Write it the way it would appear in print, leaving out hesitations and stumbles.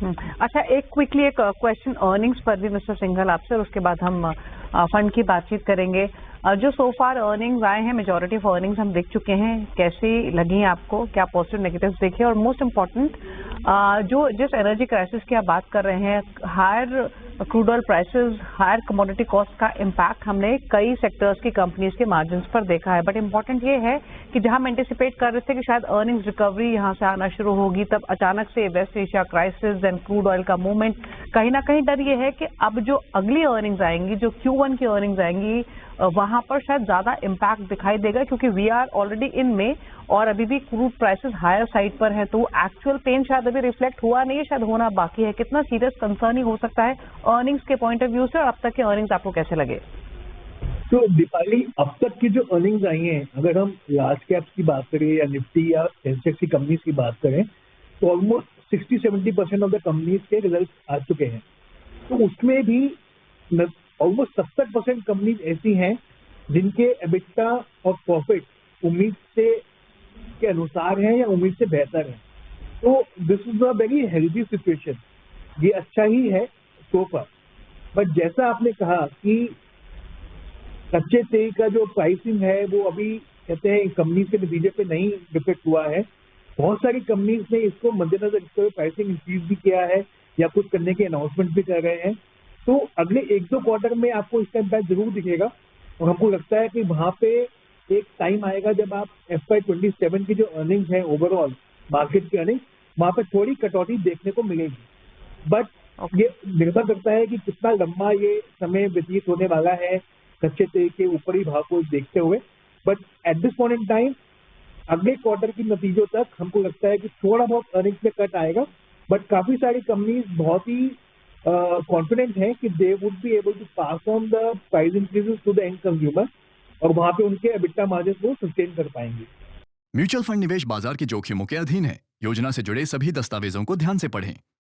अच्छा, एक क्विकली एक क्वेश्चन अर्निंग्स पर भी मिस्टर सिंघल आपसे, और उसके बाद हम फंड की बातचीत करेंगे। जो सो फार अर्निंग्स आए हैं, मेजॉरिटी ऑफ अर्निंग्स हम देख चुके हैं, कैसी लगी आपको, क्या पॉजिटिव नेगेटिव्स देखे? और मोस्ट इम्पॉर्टेंट, जो जिस एनर्जी क्राइसिस की आप बात कर रहे हैं, higher crude oil prices, higher commodity cost का इम्पैक्ट हमने कई सेक्टर्स की कंपनीज के मार्जिन्स पर देखा है। बट इम्पॉर्टेंट ये है कि जहां हम एंटिसिपेट कर रहे थे कि शायद अर्निंग्स रिकवरी यहां से आना शुरू होगी, तब अचानक से West Asia crisis and crude oil का मूवमेंट, कहीं ना कहीं डर ये है कि अब जो अगली अर्निंग्स आएंगी, जो Q1 की अर्निंग्स आएंगी, वहां पर शायद ज्यादा इम्पैक्ट दिखाई देगा, क्योंकि वी आर ऑलरेडी इन में और अभी भी क्रूड प्राइसेस हायर साइड पर है, तो एक्चुअल पेन शायद अभी रिफ्लेक्ट हुआ नहीं है, शायद होना बाकी है। कितना सीरियस कंसर्न ही हो सकता है अर्निंग्स के पॉइंट ऑफ व्यू से, और अब तक के अर्निंग्स आपको कैसे लगे? तो दीपाली, अब तक की जो अर्निंग्स आई हैं, अगर हम लार्ज कैप्स की बात करें या निफ्टी या सेंसेक्स की कंपनीज की बात करें, तो ऑलमोस्ट 60-70% ऑफ द कंपनीज के रिजल्ट आ चुके हैं। तो उसमें भी ऑलमोस्ट 70% कंपनीज ऐसी हैं जिनके एबिटा और प्रॉफिट उम्मीद से के अनुसार है या उम्मीद से बेहतर है। तो this is a very healthy situation, ये अच्छा ही है सो फार। बट जैसा आपने कहा कि कच्चे तेल का जो प्राइसिंग है वो अभी कहते हैं कंपनीज के नतीजे पे नहीं रिफ्लेक्ट हुआ है। बहुत सारी कंपनीज ने इसको मद्देनजर रखते हुए प्राइसिंग इंक्रीज भी किया है या कुछ करने के अनाउंसमेंट भी कर रहे हैं। तो अगले 1-2 क्वार्टर में आपको इसका इम्पैक्ट जरूर दिखेगा, और हमको लगता है कि वहां पे एक टाइम आएगा जब आप FY27 की जो अर्निंग्स है ओवरऑल मार्केट की अर्निंग्स, वहां पे थोड़ी कटौती देखने को मिलेगी। बट ये निर्भर करता है कि कितना लंबा ये समय व्यतीत होने वाला है कच्चे तेल के ऊपरी भाव को देखते हुए। But at this point in time, अगले क्वार्टर की नतीजों तक हमको लगता है कि थोड़ा बहुत अर्निंग्स में कट आएगा। बट काफी सारी कंपनीज बहुत ही कॉन्फिडेंट हैं कि they would be able to pass on the price increases to the end consumer, और वहां पे उनके एबिटा मार्जिन को सस्टेन कर पाएंगे। म्यूचुअल फंड निवेश बाजार के जोखिमों के अधीन है। योजना से जुड़े सभी दस्तावेजों को ध्यान से पढ़ें।